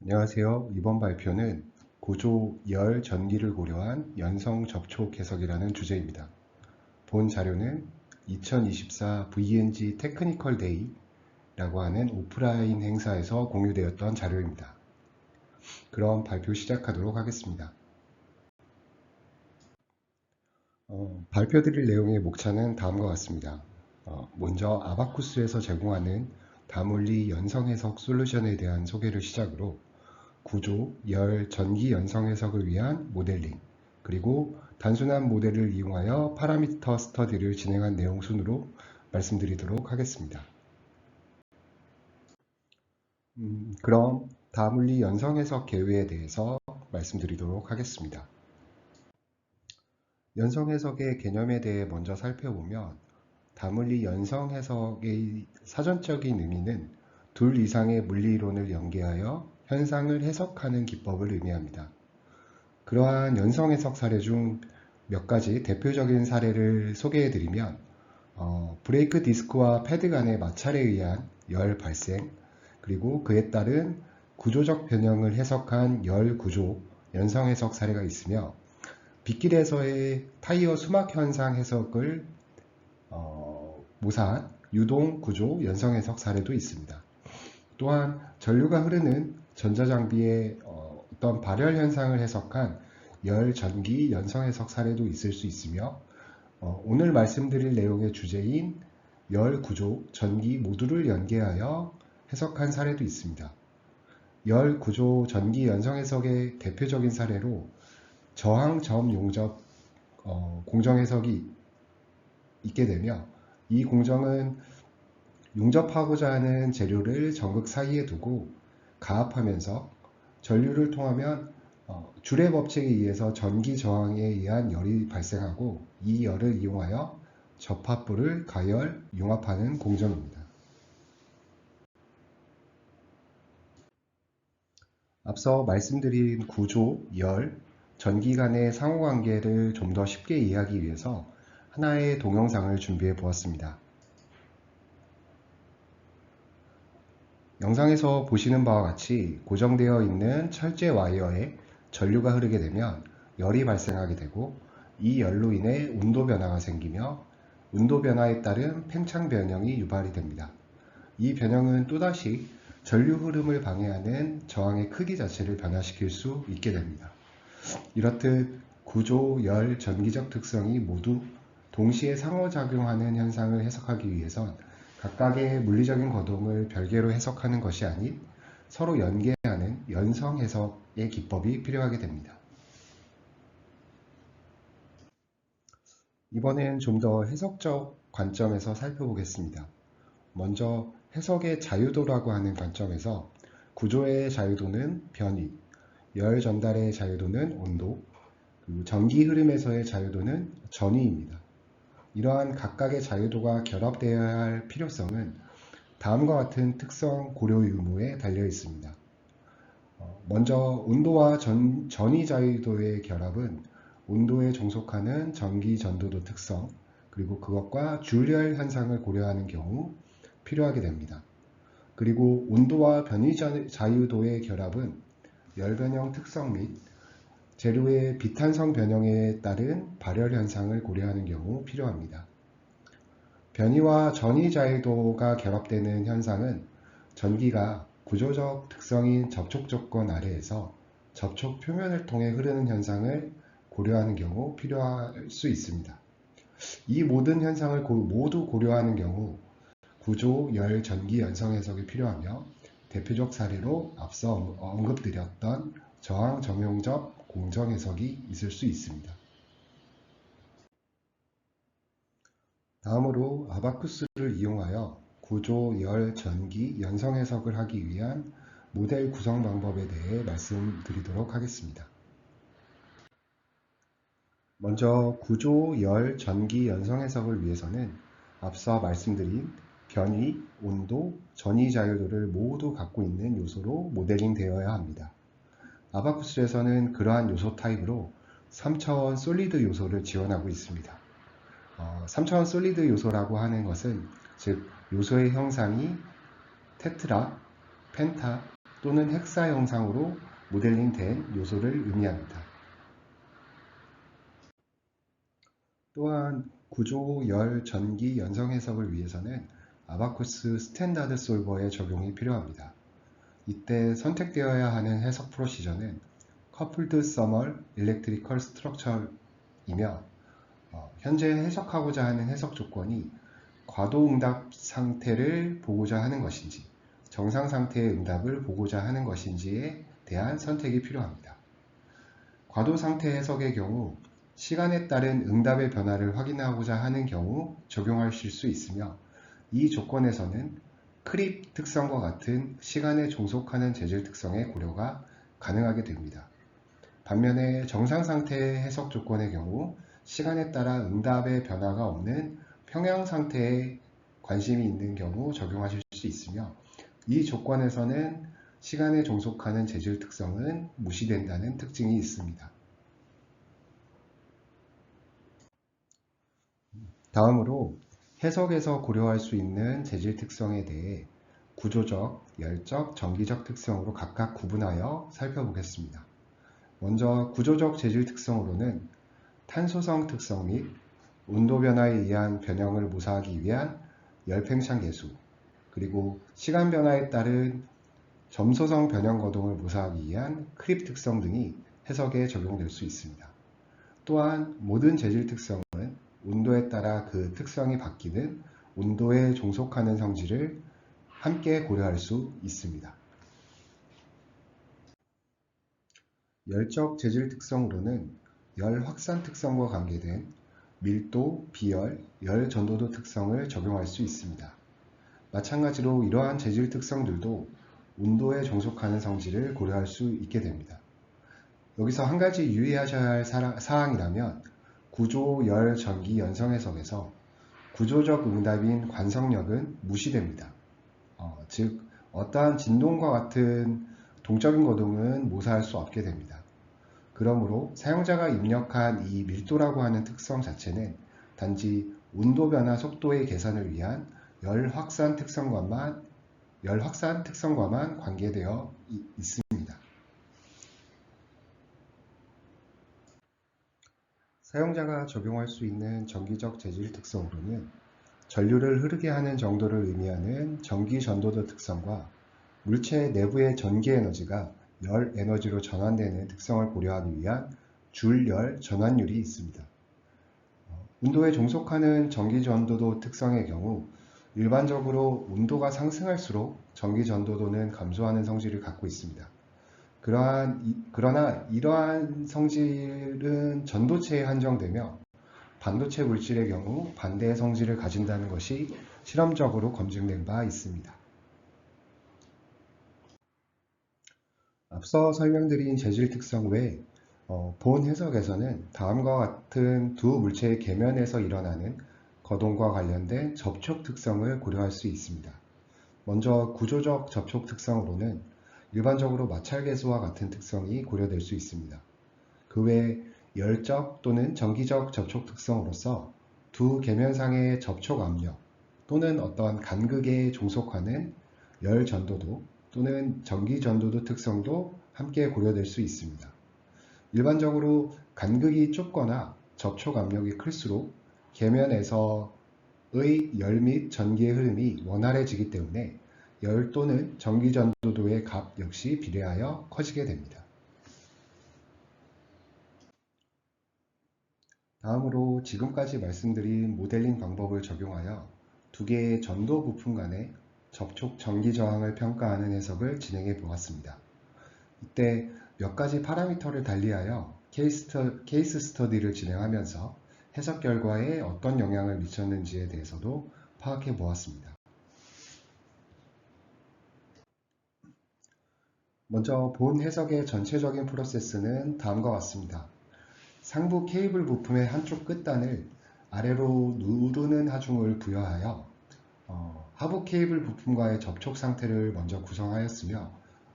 안녕하세요. 이번 발표는 구조 열 전기를 고려한 연성 접촉 해석이라는 주제입니다. 본 자료는 2024 VNG 테크니컬 데이라고 하는 오프라인 행사에서 공유되었던 자료입니다. 그럼 발표 시작하도록 하겠습니다. 발표드릴 내용의 목차는 다음과 같습니다. 먼저 아바쿠스에서 제공하는 다물리 연성 해석 솔루션에 대한 소개를 시작으로 구조, 열, 전기 연성 해석을 위한 모델링, 그리고 단순한 모델을 이용하여 파라미터 스터디를 진행한 내용 순으로 말씀드리도록 하겠습니다. 그럼 다물리 연성 해석 계획에 대해서 말씀드리도록 하겠습니다. 연성 해석의 개념에 대해 먼저 살펴보면 다물리 연성 해석의 사전적인 의미는 둘 이상의 물리이론을 연계하여 현상을 해석하는 기법을 의미합니다. 그러한 연성 해석 사례 중 몇 가지 대표적인 사례를 소개해드리면 브레이크 디스크와 패드 간의 마찰에 의한 열 발생, 그리고 그에 따른 구조적 변형을 해석한 열 구조 연성 해석 사례가 있으며 빗길에서의 타이어 수막 현상 해석을 모사한 유동 구조 연성 해석 사례도 있습니다. 또한 전류가 흐르는 전자장비의 어떤 발열 현상을 해석한 열 전기 연성 해석 사례도 있을 수 있으며 오늘 말씀드릴 내용의 주제인 열 구조, 전기 모두를 연계하여 해석한 사례도 있습니다. 열 구조, 전기 연성 해석의 대표적인 사례로 저항 점 용접 공정 해석이 있게 되며 이 공정은 용접하고자 하는 재료를 전극 사이에 두고 가압하면서 전류를 통하면 줄의 법칙에 의해서 전기 저항에 의한 열이 발생하고 이 열을 이용하여 접합부를 가열, 융합하는 공정입니다. 앞서 말씀드린 구조, 열, 전기 간의 상호관계를 좀 더 쉽게 이해하기 위해서 하나의 동영상을 준비해 보았습니다. 영상에서 보시는 바와 같이 고정되어 있는 철제 와이어에 전류가 흐르게 되면 열이 발생하게 되고 이 열로 인해 온도 변화가 생기며 온도 변화에 따른 팽창 변형이 유발이 됩니다. 이 변형은 또다시 전류 흐름을 방해하는 저항의 크기 자체를 변화시킬 수 있게 됩니다. 이렇듯 구조, 열, 전기적 특성이 모두 동시에 상호작용하는 현상을 해석하기 위해선 각각의 물리적인 거동을 별개로 해석하는 것이 아닌 서로 연계하는 연성 해석의 기법이 필요하게 됩니다. 이번엔 좀 더 해석적 관점에서 살펴보겠습니다. 먼저 해석의 자유도라고 하는 관점에서 구조의 자유도는 변위, 열 전달의 자유도는 온도, 그리고 전기 흐름에서의 자유도는 전위입니다. 이러한 각각의 자유도가 결합되어야 할 필요성은 다음과 같은 특성 고려 의무에 달려 있습니다. 먼저 온도와 전위 자유도의 결합은 온도에 종속하는 전기 전도도 특성, 그리고 그것과 줄열 현상을 고려하는 경우 필요하게 됩니다. 그리고 온도와 변위 자유도의 결합은 열 변형 특성 및 재료의 비탄성 변형에 따른 발열 현상을 고려하는 경우 필요합니다. 변위와 전위 자유도가 결합되는 현상은 전기가 구조적 특성인 접촉 조건 아래에서 접촉 표면을 통해 흐르는 현상을 고려하는 경우 필요할 수 있습니다. 이 모든 현상을 모두 고려하는 경우 구조, 열, 전기 연성 해석이 필요하며 대표적 사례로 앞서 언급드렸던 저항 점용접 공정 해석이 있을 수 있습니다. 다음으로 아바쿠스를 이용하여 구조, 열, 전기, 연성 해석을 하기 위한 모델 구성 방법에 대해 말씀드리도록 하겠습니다. 먼저 구조, 열, 전기, 연성 해석을 위해서는 앞서 말씀드린 변위, 온도, 전위 자유도를 모두 갖고 있는 요소로 모델링 되어야 합니다. 아바쿠스에서는 그러한 요소 타입으로 3차원 솔리드 요소를 지원하고 있습니다. 3차원 솔리드 요소라고 하는 것은 즉 요소의 형상이 테트라, 펜타 또는 헥사 형상으로 모델링된 요소를 의미합니다. 또한 구조, 열, 전기, 연성 해석을 위해서는 아바쿠스 스탠다드 솔버의 적용이 필요합니다. 이때 선택되어야 하는 해석 프로시저는 커플드 서멀 일렉트리컬 스트럭처이며 현재 해석하고자 하는 해석 조건이 과도 응답 상태를 보고자 하는 것인지 정상 상태의 응답을 보고자 하는 것인지에 대한 선택이 필요합니다. 과도 상태 해석의 경우 시간에 따른 응답의 변화를 확인하고자 하는 경우 적용하실 수 있으며 이 조건에서는 크립 특성과 같은 시간에 종속하는 재질 특성의 고려가 가능하게 됩니다. 반면에 정상 상태의 해석 조건의 경우 시간에 따라 응답의 변화가 없는 평형 상태에 관심이 있는 경우 적용하실 수 있으며 이 조건에서는 시간에 종속하는 재질 특성은 무시된다는 특징이 있습니다. 다음으로 해석에서 고려할 수 있는 재질 특성에 대해 구조적, 열적, 전기적 특성으로 각각 구분하여 살펴보겠습니다. 먼저 구조적 재질 특성으로는 탄소성 특성 및 온도 변화에 의한 변형을 묘사하기 위한 열팽창 계수, 그리고 시간 변화에 따른 점소성 변형 거동을 묘사하기 위한 크립 특성 등이 해석에 적용될 수 있습니다. 또한 모든 재질 특성은 온도에 따라 그 특성이 바뀌는 온도에 종속하는 성질을 함께 고려할 수 있습니다. 열적 재질 특성으로는 열 확산 특성과 관계된 밀도, 비열, 열 전도도 특성을 적용할 수 있습니다. 마찬가지로 이러한 재질 특성들도 온도에 종속하는 성질을 고려할 수 있게 됩니다. 여기서 한 가지 유의하셔야 할 사항이라면 구조, 열, 전기, 연성 해석에서 구조적 응답인 관성력은 무시됩니다. 즉 어떠한 진동과 같은 동적인 거동은 묘사할 수 없게 됩니다. 그러므로 사용자가 입력한 이 밀도라고 하는 특성 자체는 단지 온도 변화 속도의 계산을 위한 열 확산 특성과만 관계되어 있습니다. 사용자가 적용할 수 있는 전기적 재질 특성으로는 전류를 흐르게 하는 정도를 의미하는 전기 전도도 특성과 물체 내부의 전기 에너지가 열 에너지로 전환되는 특성을 고려하기 위한 줄-열 전환율이 있습니다. 온도에 종속하는 전기 전도도 특성의 경우 일반적으로 온도가 상승할수록 전기 전도도는 감소하는 성질을 갖고 있습니다. 그러나 이러한 성질은 전도체에 한정되며 반도체 물질의 경우 반대의 성질을 가진다는 것이 실험적으로 검증된 바 있습니다. 앞서 설명드린 재질 특성 외에 본 해석에서는 다음과 같은 두 물체의 계면에서 일어나는 거동과 관련된 접촉 특성을 고려할 수 있습니다. 먼저 구조적 접촉 특성으로는 일반적으로 마찰계수와 같은 특성이 고려될 수 있습니다. 그 외에 열적 또는 전기적 접촉 특성으로서 두 계면상의 접촉 압력 또는 어떤 간극에 종속하는 열 전도도 또는 전기 전도도 특성도 함께 고려될 수 있습니다. 일반적으로 간극이 좁거나 접촉 압력이 클수록 계면에서의 열 및 전기의 흐름이 원활해지기 때문에 열 또는 전기 전도도의 값 역시 비례하여 커지게 됩니다. 다음으로 지금까지 말씀드린 모델링 방법을 적용하여 두 개의 전도 부품 간의 접촉 전기 저항을 평가하는 해석을 진행해 보았습니다. 이때 몇 가지 파라미터를 달리하여 케이스 스터디를 진행하면서 해석 결과에 어떤 영향을 미쳤는지에 대해서도 파악해 보았습니다. 먼저 본 해석의 전체적인 프로세스는 다음과 같습니다. 상부 케이블 부품의 한쪽 끝단을 아래로 누르는 하중을 부여하여 하부 케이블 부품과의 접촉 상태를 먼저 구성하였으며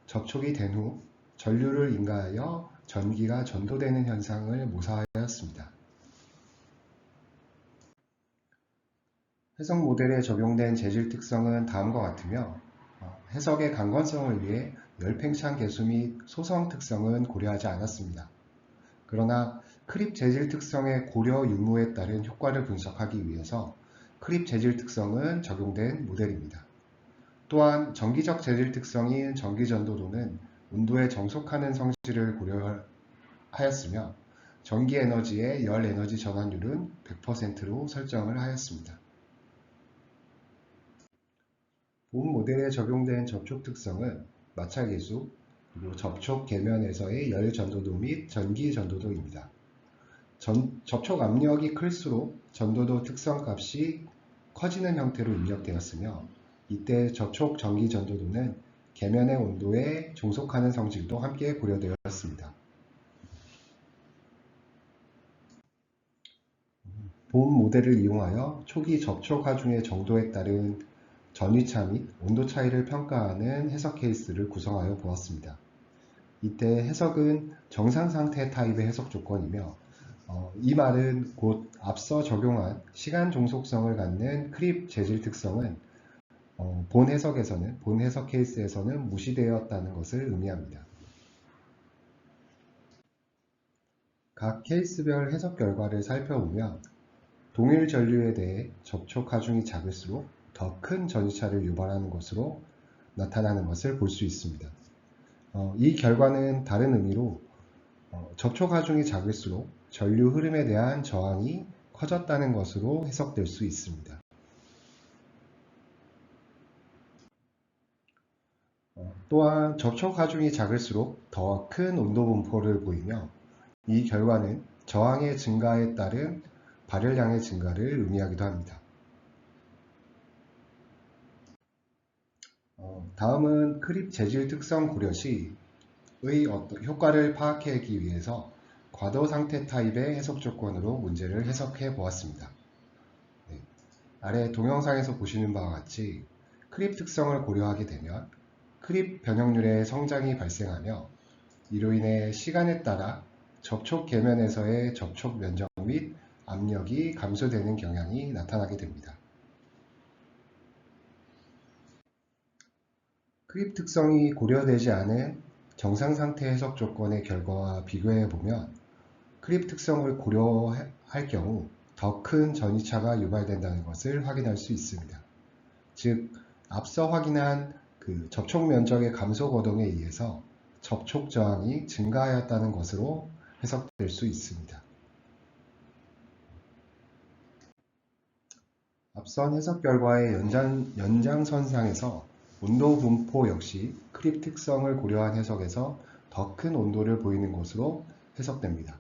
접촉이 된 후 전류를 인가하여 전기가 전도되는 현상을 묘사하였습니다. 해석 모델에 적용된 재질 특성은 다음과 같으며 해석의 강건성을 위해 열팽창 개수 및 소성 특성은 고려하지 않았습니다. 그러나 크립 재질 특성의 고려 유무에 따른 효과를 분석하기 위해서 크립 재질 특성은 적용된 모델입니다. 또한 정기적 재질 특성인 전기전도도는 온도에 정속하는 성질을 고려하였으며 전기 에너지의 열 에너지 전환율은 100%로 설정을 하였습니다. 본 모델에 적용된 접촉 특성은 마찰 계수, 그리고 접촉 계면에서의 열 전도도 및 전기 전도도입니다. 접촉 압력이 클수록 전도도 특성 값이 커지는 형태로 입력되었으며 이때 접촉 전기 전도도는 계면의 온도에 종속하는 성질도 함께 고려되었습니다. 본 모델을 이용하여 초기 접촉 하중의 정도에 따른 전위차 및 온도 차이를 평가하는 해석 케이스를 구성하여 보았습니다. 이때 해석은 정상 상태 타입의 해석 조건이며 이 말은 곧 앞서 적용한 시간 종속성을 갖는 크립 재질 특성은 본 해석 케이스에서는 무시되었다는 것을 의미합니다. 각 케이스별 해석 결과를 살펴보면 동일 전류에 대해 접촉 하중이 작을수록 더 큰 전위차를 유발하는 것으로 나타나는 것을 볼 수 있습니다. 이 결과는 다른 의미로 접촉 하중이 작을수록 전류 흐름에 대한 저항이 커졌다는 것으로 해석될 수 있습니다. 또한 접촉 하중이 작을수록 더 큰 온도 분포를 보이며 이 결과는 저항의 증가에 따른 발열량의 증가를 의미하기도 합니다. 다음은 크립 재질 특성 고려 시의 효과를 파악하기 위해서 과도 상태 타입의 해석 조건으로 문제를 해석해 보았습니다. 아래 동영상에서 보시는 바와 같이 크립 특성을 고려하게 되면 크립 변형률의 성장이 발생하며 이로 인해 시간에 따라 접촉 계면에서의 접촉 면적 및 압력이 감소되는 경향이 나타나게 됩니다. 크립 특성이 고려되지 않은 정상 상태 해석 조건의 결과와 비교해 보면 크립 특성을 고려할 경우 더 큰 전위차가 유발된다는 것을 확인할 수 있습니다. 즉, 앞서 확인한 접촉 면적의 감소 거동에 의해서 접촉 저항이 증가하였다는 것으로 해석될 수 있습니다. 앞선 해석 결과의 연장선상에서 온도 분포 역시 크립 특성을 고려한 해석에서 더 큰 온도를 보이는 것으로 해석됩니다.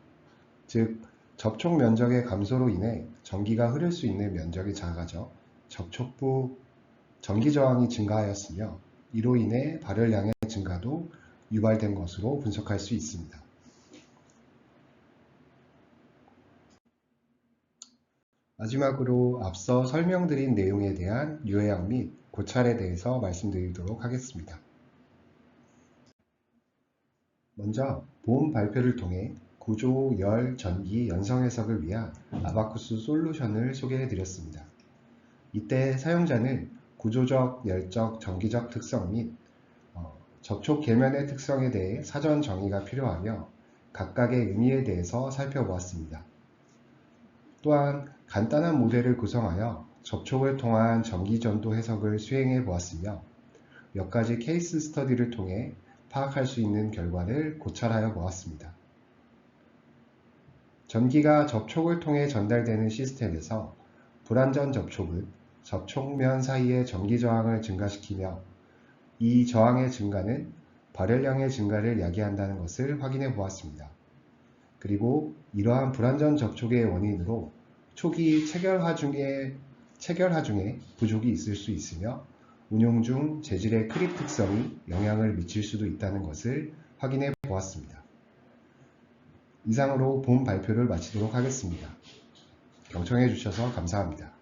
즉, 접촉 면적의 감소로 인해 전기가 흐를 수 있는 면적이 작아져 접촉부 전기 저항이 증가하였으며 이로 인해 발열량의 증가도 유발된 것으로 분석할 수 있습니다. 마지막으로 앞서 설명드린 내용에 대한 유해학 및 고찰에 대해서 말씀드리도록 하겠습니다. 먼저 본 발표를 통해 구조, 열, 전기, 연성 해석을 위한 아바쿠스 솔루션을 소개해 드렸습니다. 이때 사용자는 구조적, 열적, 전기적 특성 및 접촉 계면의 특성에 대해 사전 정의가 필요하며 각각의 의미에 대해서 살펴보았습니다. 또한 간단한 모델을 구성하여 접촉을 통한 전기전도 해석을 수행해 보았으며 몇 가지 케이스 스터디를 통해 파악할 수 있는 결과를 고찰하여 보았습니다. 전기가 접촉을 통해 전달되는 시스템에서 불완전 접촉은 접촉면 사이의 전기 저항을 증가시키며 이 저항의 증가는 발열량의 증가를 야기한다는 것을 확인해 보았습니다. 그리고 이러한 불완전 접촉의 원인으로 초기 체결 하중에 부족이 있을 수 있으며 운용 중 재질의 크립 특성이 영향을 미칠 수도 있다는 것을 확인해 보았습니다. 이상으로 본 발표를 마치도록 하겠습니다. 경청해 주셔서 감사합니다.